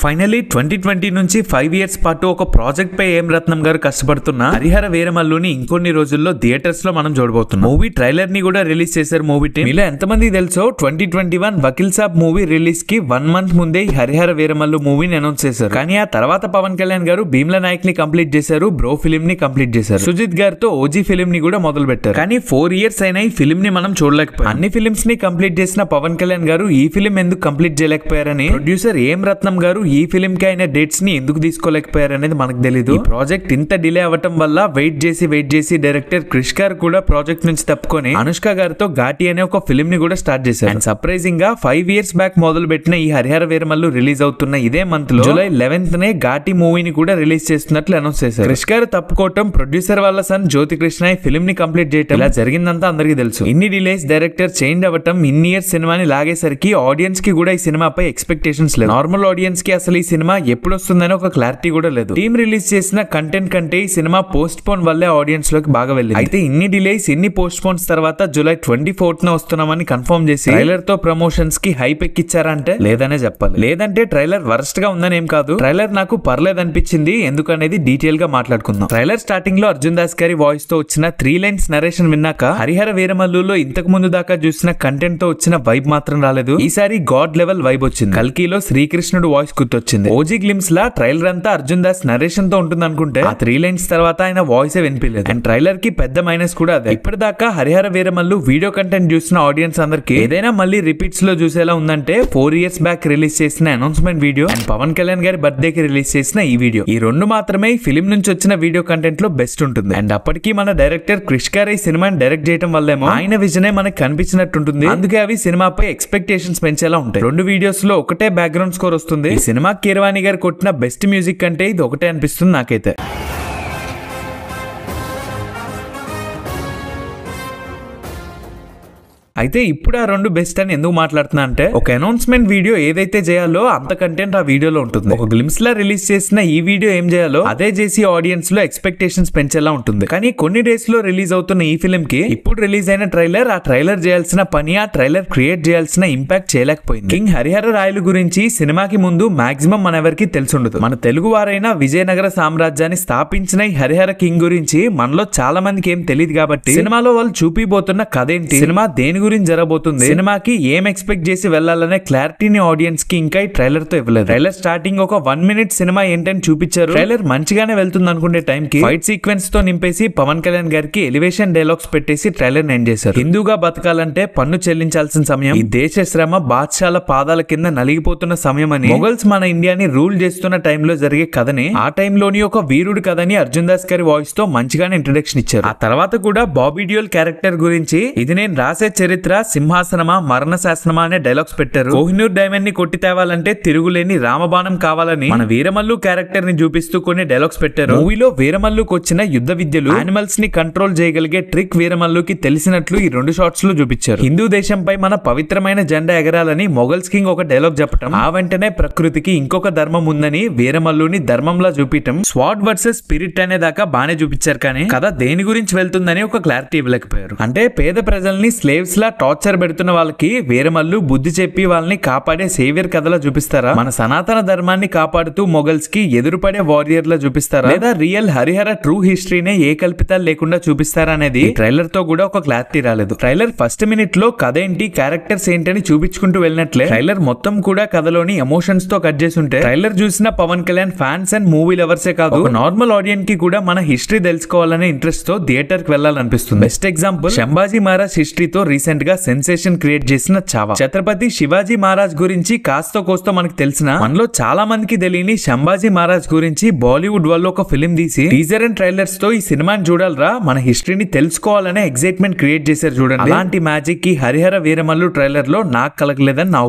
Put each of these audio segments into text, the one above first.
Finally 2020 నుంచి 5 years పాటు ఒక ప్రాజెక్ట్ పై ఏం రత్నం గారు కష్టపడుతున్న హరిహర వీరమల్లుని ఇంకొన్ని రోజుల్లో థియేటర్స్ లో మనం చూడబోతున్నాం. మూవీ ట్రైలర్ ని కూడా రిలీజ్ చేశారు మూవీ టీమ్. ఇలా ఎంతమంది తెలుసో 2021 వకీల్ సాబ్ మూవీ రిలీజ్ కి 1 మంత్ ముందే ఈ హరిహర వీరమల్లు మూవీని అనౌన్స్ చేశారు. కానీ ఆ తర్వాత పవన్ కళ్యాణ్ గారు భీమ్లా నాయక్ ని కంప్లీట్ చేశారు, బ్రో ఫిలిం ని కంప్లీట్ చేశారు, సుజిత్ గారితో ఓజీ ఫిలిం ని కూడా మొదలు పెట్టారు. కానీ 4 ఇయర్స్ అయినా ఈ ఫిలిం ని మనం చూడలేకపోయాం. అన్ని ఫిలిమ్స్ ని కంప్లీట్ చేసిన పవన్ కళ్యాణ్ గారు ఈ ఫిలిం ఎందుకు కంప్లీట్ చేయలేకపోయారని, ప్రొడ్యూసర్ ఏం రత్నం గారు ఈ ఫిలిం కి అయిన డేట్స్ ని ఎందుకు తీసుకోలేకపోయారనేది మనకు తెలియదు. ఈ ప్రాజెక్ట్ ఇంత డిలే అవ్వటం వల్ల వెయిట్ చేసి డైరెక్టర్ క్రిష్ గారు కూడా ప్రాజెక్ట్ నుంచి తప్పుకొని అనుష్క గారితో ఘాటి అనే ఒక ఫిలిం ని కూడా స్టార్ట్ చేశారు. అండ్ సర్ప్రైజింగ్ గా 5 ఇయర్స్ బ్యాక్ మొదలు పెట్టిన ఈ హరిహర వీరమల్లు రిలీజ్ అవుతున్న ఇదే మంత్ లో జూలై 11th నే ఘాటి మూవీని కూడా రిలీజ్ చేస్తున్నట్లు అనౌన్స్ చేశారు. క్రిష్ గారు తప్పుకోవటం, ప్రొడ్యూసర్ వాళ్ళ సన్ జ్యోతి కృష్ణ ఈ ఫిలిం ని కంప్లీట్ చేయటం, ఇలా జరిగిందంతా అందరికీ తెలుసు. ఇన్ని డిలేస్, డైరెక్టర్ చేంజ్ అవ్వటం, ఇన్ని ఇయర్స్ సినిమాని లాగేసరికి ఆడియన్స్ కి కూడా ఈ సినిమాపై ఎక్స్పెక్టేషన్స్ లేదు. నార్మల్ ఆడియన్స్ కి అసలు ఈ సినిమా ఎప్పుడు వస్తుందని ఒక క్లారిటీ కూడా లేదు. టీమ్ రిలీజ్ చేసిన కంటెంట్ కంటే ఈ సినిమా పోస్ట్ పోన్ వల్లే ఆడియన్స్ లోకి బాగా వెళ్ళింది. అయితే ఇన్ని డిలేస్, ఇన్ని పోస్ట్ పోన్స్ తర్వాత జూలై 24th వస్తున్నామని కన్ఫర్మ్ చేసి ట్రైలర్ తో ప్రమోషన్స్ కి హైప్ ఎక్కిచ్చారంటే లేదనే చెప్పాలి. లేదంటే ట్రైలర్ వరస్ట్ గా ఉందని ఏం కాదు, ట్రైలర్ నాకు పర్లేదు అనిపించింది. ఎందుకనేది డీటెయిల్ గా మాట్లాడుకుందాం. ట్రైలర్ స్టార్టింగ్ లో అర్జున్ దాస్ గారి వాయిస్ తో వచ్చిన 3 లైన్స్ నరేషన్ విన్నాక హరిహర వీరమల్లులో ఇంతకు ముందు దాకా చూసిన కంటెంట్ తో వచ్చిన వైబ్ మాత్రం రాలేదు. ఈసారి గాడ్ లెవెల్ వైబ్ వచ్చింది. కల్కిలో శ్రీకృష్ణుడు వాయిస్ గుర్తొచ్చింది. ఓజీ గ్లిమ్స్ లా ట్రైలర్ అంతా అర్జున్ దాస్ నరేషన్ తో ఉంటుంది అనుకుంటే ఆ 3 లైన్స్ తర్వాత ఆయన వాయిస్ వినిపించలేదు. అండ్ ట్రైలర్ కి పెద్ద మైనస్ కూడా అదే. ఇప్పటిదాకా హరిహర వీరమల్లు వీడియో కంటెంట్ చూసిన ఆడియన్స్ అందరికి ఏదైనా మళ్ళీ రిపీట్స్ లో చూసేలా ఉందంటే 4 ఇయర్స్ బ్యాక్ రిలీజ్ చేసిన announcement video and Pawan Kalyan గారి బర్త్డే కి రిలీజ్ చేసిన ఈ వీడియో, ఈ రెండు మాత్రమే ఈ ఫిలిం నుంచి వచ్చిన వీడియో కంటెంట్ లో బెస్ట్ ఉంటుంది. అండ్ అప్పటికి మన డైరెక్టర్ క్రిష్ గారు ఈ సినిమాని డైరెక్ట్ చేయడం వల్లేమో ఆయన విజనే మనకు కనిపించినట్టుంటుంది. అందుకే అవి సినిమాపై ఎక్స్పెక్టేషన్స్ పెంచేలా ఉంటాయి. 2 వీడియోస్ లో ఒకటే బ్యాక్గ్రౌండ్ స్కోర్ వస్తుంది. ఈ సినిమా కీరవాణి గారు కొట్టిన బెస్ట్ మ్యూజిక్ కంటే ఇది ఒకటే అనిపిస్తుంది నాకైతే. అయితే ఇప్పుడు ఆ 2 బెస్ట్ అని ఎందుకు మాట్లాడుతున్నా అంటే, ఒక అనౌన్స్మెంట్ వీడియో ఏదైతే చేయాలో అంత కంటెంట్ ఆ వీడియోలో ఉంటుంది. ఒక గ్లిమ్స్ లా రిలీజ్ చేసిన ఈ వీడియో ఏం చేయాలో అదే చేసి ఆడియన్స్ లో ఎక్స్పెక్టేషన్స్ పెంచేలా ఉంటుంది. కానీ కొన్ని డేస్ లో రిలీజ్ అవుతున్న ఈ ఫిల్మ్ కి ఇప్పుడు రిలీజ్ అయిన ట్రైలర్ ఆ ట్రైలర్ చేయాల్సిన పని, ఆ ట్రైలర్ క్రియేట్ చేయాల్సిన ఇంపాక్ట్ చేయలేకపోయింది. కింగ్ హరిహర రాయలు గురించి సినిమాకి ముందు మాక్సిమం మన ఎవరికి తెలుసుండదు. మన తెలుగు వారైనా విజయనగర సామ్రాజ్యాన్ని స్థాపించిన ఈ హరిహర కింగ్ గురించి మనలో చాలా మందికి ఏం తెలియదు. కాబట్టి సినిమాలో వాళ్ళు చూపిపోతున్న కథ ఏంటి, సినిమా దేని గురించి జరగబోతుంది, సినిమాకి ఏం ఎక్స్పెక్ట్ చేసి వెళ్లాలనే క్లారిటీని ఆడియన్స్ కి ఇంకా ఈ ట్రైలర్ తో ఇవ్వలేదు. ట్రైలర్ స్టార్టింగ్ ఒక 1 minute సినిమా ఏంటని చూపించారు. ట్రైలర్ మంచిగానే వెళ్తుంది అనుకునే టైం కి ఫైట్ సీక్వెన్స్ తో నింపేసి పవన్ కళ్యాణ్ గారికి ఎలివేషన్ డైలాగ్స్ పెట్టేసి ట్రైలర్ ఎండ్ చేశారు. హిందూగా బతకాలంటే పన్ను చెల్లించాల్సిన సమయం, ఈ దేశ శ్రమ బాద్షాల పాదాల కింద నలిగిపోతున్న సమయం అని, మొఘల్స్ మన ఇండియాని రూల్ చేస్తున్న టైంలో జరిగే కథని, ఆ టైంలోని ఒక వీరుడు కథని అర్జున్ దాస్ గారి వాయిస్ తో మంచిగానే ఇంట్రడక్షన్ ఇచ్చారు. ఆ తర్వాత కూడా బాబీ డియోల్ క్యారెక్టర్ గురించి ఇది నేను రాసే చరిత్ర, సింహాసనమా మరణ శాసనమా అనే డైలాగ్స్ పెట్టారు. కోహినూర్ డైమండ్ ని కొట్టి తేవాలంటే తిరుగులేని రామబాణం కావాలని మన వీరమల్లు క్యారెక్టర్ ని చూపిస్తూ కొన్ని డైలాగ్స్ పెట్టారు. మూవీలో వీరమల్లుకు వచ్చిన యుద్ధ విద్యలు, యానిమల్స్ ని కంట్రోల్ చేయగలిగే ట్రిక్ వీరమల్లుకి తెలిసినట్లు ఈ 2 షాట్స్ లో చూపించారు. హిందూ దేశంపై మన పవిత్రమైన జెండా ఎగరాలని మొఘల్స్ కింగ్ ఒక డైలాగ్ చెప్పటం, ఆ వెంటనే ప్రకృతికి ఇంకొక ధర్మం ఉందని వీరమల్లుని ధర్మంలా చూపించడం, స్వాడ్ వర్సెస్ స్పిరిట్ అనే దాకా బానే చూపించారు. కానీ కథ దేని గురించి వెళ్తుందని ఒక క్లారిటీ ఇవ్వలేకపోయారు. అంటే పేద ప్రజల్ని స్లేవ్స్ లా టార్చర్ పెడుతున్న వాళ్ళకి వీరమల్లు బుద్ధి చెప్పి వాళ్ళని కాపాడే సేవియర్ కథలా చూపిస్తారా, మన సనాతన ధర్మాన్ని కాపాడుతూ మొఘల్స్ కి ఎదురుపడే వారియర్ లా చూపిస్తారా, లేదా రియల్ హరిహర ట్రూ హిస్టరీనే ఏ కల్పితాలు లేకుండా చూపిస్తారా అనేది ట్రైలర్ తో కూడా ఒక క్లారిటీ రాలేదు. ట్రైలర్ ఫస్ట్ మినిట్ లో కథ ఏంటి, క్యారెక్టర్స్ ఏంటని చూపించుకుంటూ వెళ్ళినట్లే ట్రైలర్ మొత్తం కూడా కథలోని ఎమోషన్స్ తో కట్ చేసి ఉంటే ట్రైలర్ చూసిన Pawan Kalyan fans and movie లవర్సే కాదు, నార్మల్ ఆడియన్స్ కి కూడా మన హిస్టరీ తెలుసుకోవాలనే ఇంట్రెస్ట్ తో థియేటర్ కి వెళ్లాలనిపిస్తుంది. బెస్ట్ ఎగ్జాంపుల్ శంభాజీ మహారాజ్ హిస్టరీతో రీసెంట్ గా సెన్సేషన్ క్రియేట్ చేసిన చావా. ఛత్రపతి శివాజీ మహారాజ్ గురించి కాస్తో కోస్తో మనకు తెలిసిన, మనలో చాలా మందికి తెలియని శంభాజీ మహారాజ్ గురించి బాలీవుడ్ వాళ్ళు ఒక ఫిల్మ్ తీసి టీజర్ అండ్ ట్రైలర్స్ తో ఈ సినిమాని చూడాలరా, మన హిస్టరీని తెలుసుకోవాలనే ఎక్సైట్మెంట్ క్రియేట్ చేశారు చూడండి. అలాంటి మ్యాజిక్ కి హరిహర వీరమల్లు ట్రైలర్ లో నాకు కలగలేదని నా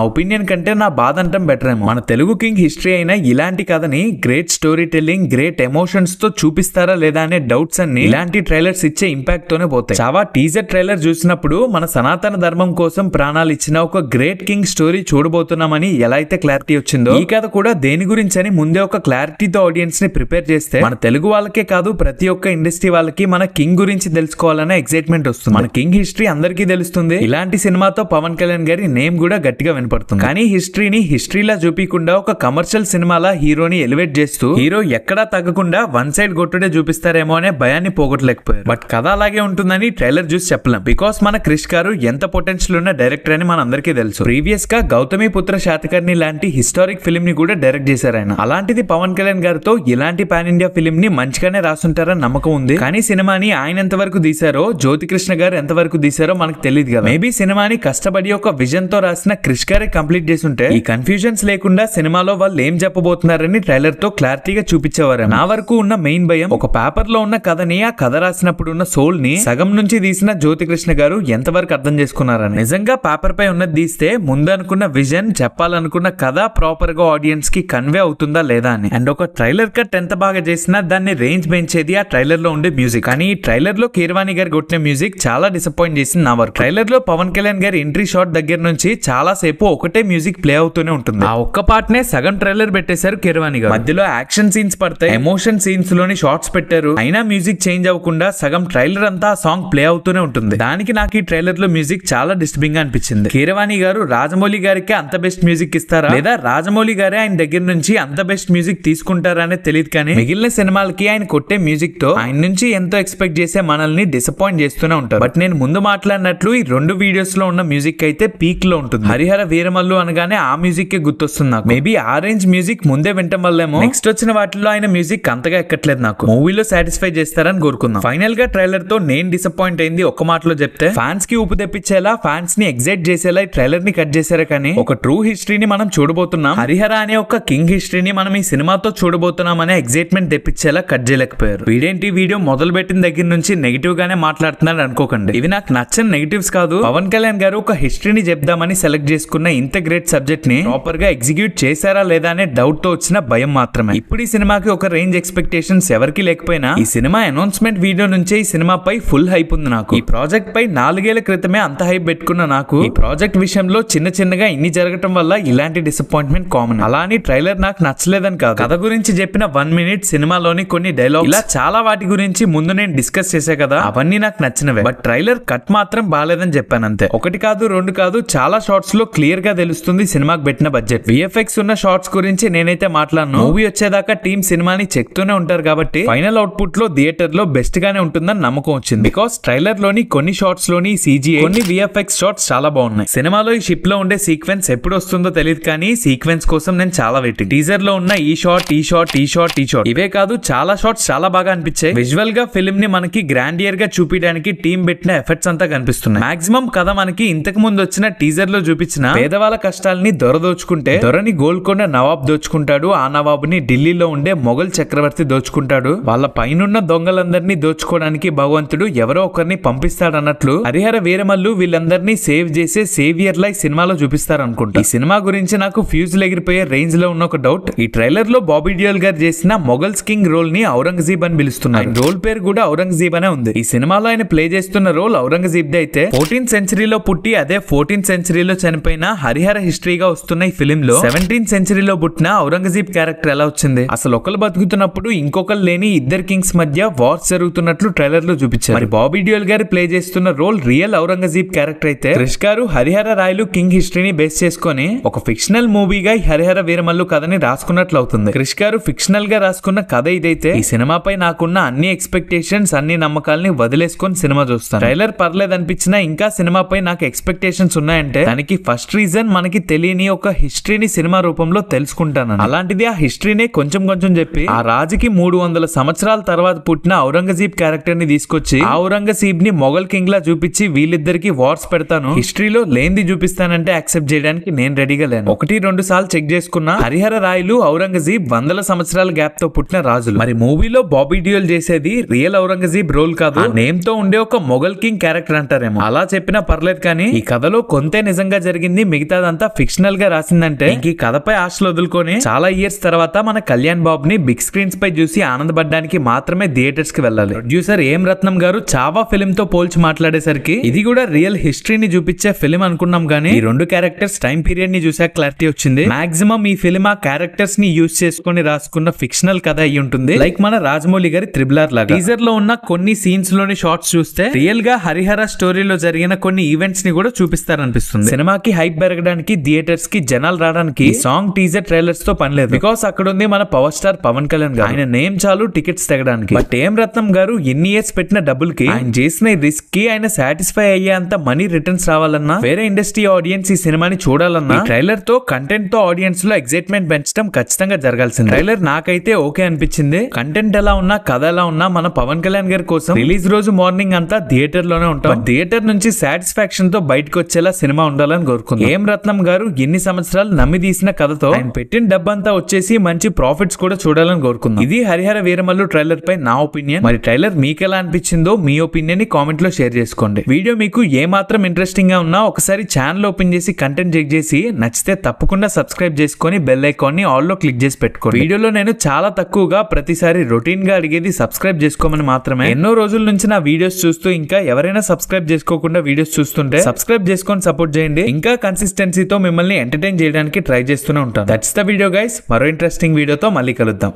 ఒపీనియన్ కంటే నా బాధ అంటాం బెటర్ ఏమో. మన తెలుగు కింగ్ హిస్టరీ అయినా ఇలాంటి కథని great story telling, great emotions తో చూపిస్తారా లేదా అనే డౌట్స్ అన్ని ఇలాంటి ట్రైలర్స్ ఇచ్చే ఇంపాక్ట్ తోనే పోతాయి. చావా టీజర్ ట్రైలర్ చూసినప్పుడు మన సనాతన ధర్మం కోసం ప్రాణాలు ఇచ్చిన ఒక గ్రేట్ కింగ్ స్టోరీ చూడబోతున్నామని ఎలా అయితే క్లారిటీ వచ్చిందో, ఈ కథ కూడా దేని గురించి అని ముందే ఒక క్లారిటీతో ఆడియన్స్ ని ప్రిపేర్ చేస్తే మన తెలుగు వాళ్ళకే కాదు ప్రతి ఒక్క ఇండస్ట్రీ వాళ్ళకి మన కింగ్ గురించి తెలుసుకోవాలనే ఎక్సైట్మెంట్ వస్తుంది. మన కింగ్ హిస్టరీ అందరికీ తెలుస్తుంది. ఇలాంటి సినిమాతో పవన్ కళ్యాణ్ గారి నేమ్ కూడా గట్టిగా వినపడుతుంది. కానీ హిస్టరీని హిస్టరీలా చూపించకుండా ఒక కమర్షియల్ సినిమాలా హీరోని ఎలివేట్ చేస్తూ హీరో ఎక్కడా తగ్గకుండా వన్ సైడ్ కొట్టుడే చూపిస్తారేమో అనే భయాన్ని పోగొట్టలేకపోయారు. బట్ కథ అలాగే ఉంటుందని ట్రైలర్ చూసి చెప్పలేం. బికాస్ మన క్రిష్ గారు ఎంత పొటెన్షియల్ ఉన్న డైరెక్టర్ అని మన అందరికీ తెలుసు. ప్రీవియస్ గా గౌతమి పుత్ర శాతకర్ణి లాంటి హిస్టారిక్ ఫిల్మ్ ని కూడా డైరెక్ట్ చేశారు ఆయన. అలాంటిది పవన్ కళ్యాణ్ గారితో ఇలాంటి పాన్ ఇండియా ఫిల్మ్ ని మంచిగానే రాసుంటారని నమ్మకం ఉంది. కానీ సినిమాని ఆయన ఎంతవరకు తీశారో, జ్యోతికృష్ణ గారు ఎంతవరకు తీశారో మనకు తెలియదు కదా. మేబీ సినిమాని కష్టపడి ఒక విజన్ తో రాసిన క్రిష్ గారే కంప్లీట్ చేసి ఉంటే ఈ కన్ఫ్యూజన్స్ లేకుండా సినిమాలో వాళ్ళు ఏం చెప్పబోతున్నారని ట్రైలర్ తో క్లారిటీగా చూపించేవారు. నా వరకు ఉన్న మెయిన్ భయం, ఒక పేపర్ లో ఉన్న కథని, ఆ కథ రాసినప్పుడు ఉన్న సోల్ ని సగం నుంచి తీసిన జ్యోతికృష్ణ గారు ఎంతవరకు అర్థం చేసుకున్నారని. నిజంగా పేపర్ పై ఉన్నది తీస్తే ముందు అనుకున్న విజన్, చెప్పాలనుకున్న కథ ప్రాపర్ గా ఆడియన్స్ కి కన్వే అవుతుందా లేదా అని. అండ్ ఒక ట్రైలర్ కట్ ఎంత బాగా చేసినా దాన్ని రేంజ్ పెంచేది ఆ ట్రైలర్ లో ఉండే మ్యూజిక్. కానీ ఈ ట్రైలర్ లో కీరవాణి గారు కొట్టిన మ్యూజిక్ చాలా డిసప్పాయింట్ చేసింది నా వరకు. ట్రైలర్ లో పవన్ కళ్యాణ్ గారి ఎంట్రీ షాట్ దగ్గర నుంచి చాలా సేపు ఒకటే మ్యూజిక్ ప్లే అవుతూనే ఉంటుంది. ఆ ఒక్క పార్ట్ నే సగం ట్రైలర్ పెట్టేశారు కీరవాణి గారు. మధ్యలో యాక్షన్ సీన్స్ పడతాయి, ఎమోషన్ సీన్స్ లోని షార్ట్స్ పెట్టారు. అయినా మ్యూజిక్ చేంజ్ అవ్వకుండా సగం ట్రైలర్ అంతా ఆ సాంగ్ ప్లే అవుతూనే ఉంటుంది. దానికి నాకు ఈ ట్రైలర్ లో మ్యూజిక్ చాలా డిస్టర్బింగ్ గా అనిపించింది. కీరవాణి గారు రాజమౌళి గారికి అంత బెస్ట్ మ్యూజిక్ ఇస్తారా, లేదా రాజమౌళి గారే ఆయన దగ్గర నుంచి అంత బెస్ట్ మ్యూజిక్ తీసుకుంటారా అనేది తెలియదు. కానీ మిగిలిన సినిమాలకి ఆయన కొట్టే మ్యూజిక్ తో ఆయన నుంచి ఎంతో ఎక్స్పెక్ట్ చేసే మనల్ని డిసప్పాయింట్ చేస్తూనే ఉంటారు. బట్ నేను ముందు మాట్లాడినట్లు ఈ రెండు వీడియోస్ లో ఉన్న మ్యూజిక్ అయితే పీక్ లో ఉంటుంది. హరిహర వీరమల్లు అనగానే ఆ మ్యూజిక్ కే గుర్తొస్తుంది నాకు. మేబీ ఆ రేంజ్ మ్యూజిక్ ముందే వింటం వల్లేమో నెక్స్ట్ వచ్చిన వాటిలో ఆయన మ్యూజిక్ అంతగా ఎక్కట్లేదు. నాకు మూవీలో సాటిస్ఫై చేస్తారని కోరుకుందాం. ఫైనల్ గా ట్రైలర్ తో నేను డిసప్పాయింట్ అయింది ఒక్క మాటలో చెప్తే, ఫ్యాన్స్ కి ఊపు తెప్పించేలా, ఫ్యాన్స్ ని ఎగ్జైట్ చేసేలా ఈ ట్రైలర్ ని కట్ చేశారు. కానీ ఒక ట్రూ హిస్టరీని మనం చూడబోతున్నాం, హరిహర అనే ఒక కింగ్ హిస్టరీని మనం ఈ సినిమాతో చూడబోతున్నాం అనే ఎగ్జైట్మెంట్ తెప్పించేలా కట్ చేయలేకపోయారు. వీడేంటి వీడియో మొదలు పెట్టిన దగ్గర నుంచి నెగిటివ్ గానే మాట్లాడుతున్నాడు అనుకోకండి. ఇవి నాకు నచ్చని నెగిటివ్స్ కాదు. పవన్ కళ్యాణ్ గారు ఒక హిస్టరీని చెప్దామని సెలెక్ట్ చేసుకున్న ఇంత గ్రేట్ సబ్జెక్ట్ ని ప్రాపర్ గా ఎగ్జిక్యూట్ చేశారా లేదా అనే డౌట్ తో వచ్చిన భయం మాత్రమే. ఇప్పుడు ఈ సినిమాకి ఒక రేంజ్ ఎక్స్పెక్టేషన్స్ ఎవరికి లేకపోయినా ఈ సినిమా అనౌన్స్మెంట్ వీడియో నుంచే ఈ సినిమాపై ఫుల్ హైప్ ఉంది నాకు. ఈ ప్రాజెక్ట్ పై 4 ఏళ్ల క్రితమే అంత హైప్ పెట్టుకున్న నాకు ఈ ప్రాజెక్ట్ విషయంలో చిన్న చిన్నగా ఇన్ని జరగటం వల్ల ఇలాంటి డిసప్పాయింట్మెంట్ కామన్. అలా అని ట్రైలర్ నాకు నచ్చలేదని కాదు. కథ గురించి చెప్పిన 1 మినిట్, సినిమాలోని కొన్ని డైలాగ్, ఇలా చాలా వాటి గురించి ముందు నేను డిస్కస్ చేసా కదా, అవన్నీ నాకు నచ్చినవే. బట్ ట్రైలర్ కట్ మాత్రం బాలేదని చెప్పాను అంతే. ఒకటి కాదు, రెండు కాదు, చాలా షార్ట్స్ లో క్లియర్ గా తెలుస్తుంది సినిమాకి పెట్టిన బడ్జెట్. విఎఫ్ఎక్స్ ఉన్న షార్ట్స్ గురించి నేనైతే మాట్లాడను. మూవీ వచ్చేదాకా టీమ్ సినిమాని చెక్తూనే ఉంటారు కాబట్టి ఫైనల్ అవుట్పుట్ లో థియేటర్ లో బెస్ట్ గానే ఉంటుందని నమ్మకం వచ్చింది. బికాస్ ట్రైలర్ లోని కొన్ని షార్ట్స్ లోని CGI, కొన్ని విఎఫ్ఎక్స్ షార్ట్స్ చాలా బాగున్నాయి. సినిమాలో ఈ షిప్ లో ఉండే సీక్వెన్స్ ఎప్పుడు వస్తుందో తెలియదు, కానీ సీక్వెన్స్ కోసం నేను చాలా వెయిటింగ్. టీజర్ లో ఉన్న ఈ షాట్, ఈ షాట్, ఈ షాట్, ఈ షాట్, ఇవే కాదు చాలా షార్ట్స్ చాలా బాగా అనిపించాయి. విజువల్ గా ఫిల్మ్ ని మనకి గ్రాండియర్ గా చూపించడానికి టీం పెట్టిన ఎఫర్ట్స్ అంతా కనిపిస్తున్నాయి. మాక్సిమం కథ మనకి ఇంతకు ముందు వచ్చిన టీజర్ లో చూపించిన పేదవాళ్ళ కష్టాలని దొర దోచుకుంటే, దొరని గోల్కొండ నవాబ్ దోచుకుంటాడు, ఆ నవాబుని ఢిల్లీలో ఉండే మొఘల్ చక్రవర్తి దోచుకుంటాడు, వాళ్ళ పైనున్న దొంగలందరినీ దోచుకోవడానికి భగవంతుడు ఎవరో ఒకరిని పంపిస్తాడన్నట్లు హరిహర వీరమల్లు వీళ్ళందరినీ సేవ్ చేసే సేవియర్ లై సినిమాలో చూపిస్తారు అనుకుంటా. ఈ సినిమా గురించి నాకు ఫ్యూజులు ఎగిరిపోయే రేంజ్ లో ఉన్న ఒక డౌట్, ఈ ట్రైలర్ లో బాబీ డియోల్ గారు చేసిన మొఘల్స్ కింగ్ రోల్ ని ఔరంగజీబ్ అని పిలుస్తున్నారు. రోల్ పేరు కూడా ఔరంగజీబ్ అనే ఉంది. ఈ సినిమాలో ఆయన ప్లే చేస్తున్న రోల్ ఔరంగజీబ్ అయితే 14th సెంచరీలో పుట్టి అదే 14th సెంచరీలో చనిపోయిన హరిహర హిస్టరీగా వస్తున్న ఈ ఫిలిం లో 17th సెంచరీలో పుట్టిన ఔరంగజీబ్ క్యారెక్టర్ ఎలా వచ్చింది? అసలు ఒకరు బతుకుతున్నప్పుడు ఇంకొకరు లేని ఇద్దరు కింగ్స్ మధ్య వార్స్ జరుగుతున్నట్లు ట్రైలర్ లో చూపించారు. మరి బాబీ డియోల్ గారు ప్లే చేస్తున్న రోల్ రియల్ ఔరంగజీబ్ క్యారెక్టర్ అయితే, క్రిష్ గారు హరిహర రాయలు కింగ్ హిస్టరీని బేస్ చేసుకుని ఒక ఫిక్షనల్ మూవీగా హరిహర వీరమల్లు కథని రాసుకున్నట్లు అవుతుంది. క్రిష్ గారు ఫిక్షనల్ గా రాసుకున్న కథ ఇదైతే ఈ సినిమాపై నాకున్న అన్ని ఎక్స్పెక్టేషన్స్, అన్ని నమ్మకాలని వదిలేసుకొని సినిమా చూస్తాను. ట్రైలర్ పర్లేదు అనిపించినా ఇంకా సినిమాపై నాకు ఎక్స్పెక్టేషన్స్ ఉన్నాయంటే దానికి ఫస్ట్ రీజన్ మనకి తెలియని ఒక హిస్టరీని సినిమా రూపంలో తెలుసుకుంటాను. అలాంటిది ఆ హిస్టరీనే కొంచెం కొంచెం చెప్పి ఆ రాజుకి 300 సంవత్సరాల తర్వాత పుట్టిన ఔరంగజీబ్ క్యారెక్టర్ ని తీసుకొచ్చి ఆ ఔరంగజీబ్ ని మొఘల్ కింగ్ లా చూపించి వీళ్ళిద్దరికి వార్స్ పెడతాను, హిస్టరీలో లేనిది చూపిస్తానంటే యాక్సెప్ట్ చేయడానికి నేను రెడీగా లేను. 1-2 సార్లు చెక్ చేసుకున్నా హరిహర రాయలు, ఔరంగజీబ్ 100 సంవత్సరాల గ్యాప్ తో పుట్టిన రాజులు. మరి మూవీలో బాబీ డియోల్ చేసేది రియల్ ఔరంగజీబ్ రోల్ కాదు, నేమ్ తో ఉండే ఒక మొఘల్ కింగ్ క్యారెక్టర్ అంటారేమో. అలా చెప్పినా పర్లేదు, కానీ ఈ కథలో కొంతే నిజంగా జరిగింది, మిగతాదంతా ఫిక్షనల్ గా రాసిందంటే ఈ కథపై ఆశలు వదులుకొని చాలా ఇయర్స్ తర్వాత మన కళ్యాణ్ బాబు ని బిగ్ స్క్రీన్స్ పై చూసి ఆనందపడడానికి మాత్రమే థియేటర్స్ కి వెళ్ళాలి. ప్రొడ్యూసర్ ఏం రత్నం గారు చావా ఫిల్మ్ తో పోల్చి మాట్లాడేసరికి ఇది కూడా రియల్ హిస్టరీని చూపించే ఫిలిం అనుకున్నాం గానీ ఈ రెండు క్యారెక్టర్స్ టైం పీరియడ్ ని చూసాక క్లారిటీ వచ్చింది. మాక్సిమం ఈ ఫిలిం ఆ క్యారెక్టర్స్ ని యూజ్ చేసుకుని రాసుకున్న ఫిక్షనల్ కథ అయి ఉంటుంది. లైక్ మన రాజమౌళి గారి త్రిబులర్ లాగా. టీజర్ లో ఉన్న కొన్ని సీన్స్ లోని షార్ట్స్ చూస్తే రియల్ గా హరిహర స్టోరీలో జరిగిన కొన్ని ఈవెంట్స్ ని కూడా చూపిస్తారనిపిస్తుంది. సినిమాకి హైప్ పెరగడానికి, థియేటర్స్ కి జనాలు రావడానికి సాంగ్ టీజర్ ట్రైలర్స్ తో పని లేదు. బికాస్ అక్కడ ఉంది మన పవర్ స్టార్ పవన్ కళ్యాణ్ గారు. ఆయన నేమ్ చాలు టికెట్స్ తెగడానికి. బట్ ఏం రత్నం గారు ఎన్ని ఇయర్స్ పెట్టిన డబ్బుల్ కి ఆయన చేసిన రిస్క్ కి ఆయన సాటిస్ఫై అయ్యేంత మనీ రిటర్న్స్ రావాలన్నా, వేరే ఇండస్ట్రీ ఆడియన్స్ ఈ సినిమాని చూడాలన్నా ట్రైలర్ తో కంటెంట్ తో ఆడియన్స్ లో ఎక్సైట్మెంట్ పెంచడం ఖచ్చితంగా జరగాల్సింది. ట్రైలర్ నాకైతే ఓకే అనిపించింది. కంటెంట్ ఎలా ఉన్నా, కథ ఎలా ఉన్నా మన పవన్ కళ్యాణ్ గారి కోసం రిలీజ్ రోజు మార్నింగ్ అంతా థియేటర్ లోనే ఉంటాం. థియేటర్ నుంచి సాటిస్ఫాక్షన్ తో బయటకు వచ్చేలా సినిమా ఉండాలని కోరుకుంది. ఏం రత్నం గారు ఎన్ని సంవత్సరాలు నమ్మి తీసిన కథతో ఆయన పెట్టిన డబ్బంతా వచ్చేసి మంచి ప్రాఫిట్స్ కూడా చూడాలని కోరుకుంది. ఇది హరిహర వీరమల్లు ట్రైలర్ పై నా ఒపీనియన్. మరి ట్రైలర్ మీకు ఎలా అనిపించిందో మీ ఒపీనియన్ ని కామెంట్ లో షేర్ చేసుకోండి. వీడియో మీకు ఏ మాత్రం ఇంట్రెస్టింగ్ గా ఉన్నా ఒకసారి ఛానల్ ఓపెన్ చేసి కంటెంట్ చెక్ చేసి నచ్చితే తప్పకుండా సబ్స్క్రైబ్ చేసుకొని బెల్ ఐకాన్ ని ఆల్ లో క్లిక్ చేసి పెట్టుకోండి. వీడియోలో నేను చాలా తక్కువగా ప్రతిసారి రొటీన్ గా అడిగేది సబ్స్క్రైబ్ చేసుకోమని మాత్రమే. ఎన్నో రోజుల నుంచి నా వీడియోస్ చూస్తూ ఇంకా ఎవరైనా సబ్స్క్రైబ్ చేసుకోకుండా వీడియోస్ చూస్తుంటే సబ్స్క్రైబ్ చేసుకొని సపోర్ట్ చేయండి. ఇంకా కన్సిస్టెన్సీతో మిమ్మల్ని ఎంటర్టైన్ చేయడానికి ట్రై చేస్తూనే ఉంటాను. That's the video guys. మరో ఇంట్రెస్టింగ్ వీడియోతో మళ్ళీ కలుద్దాం.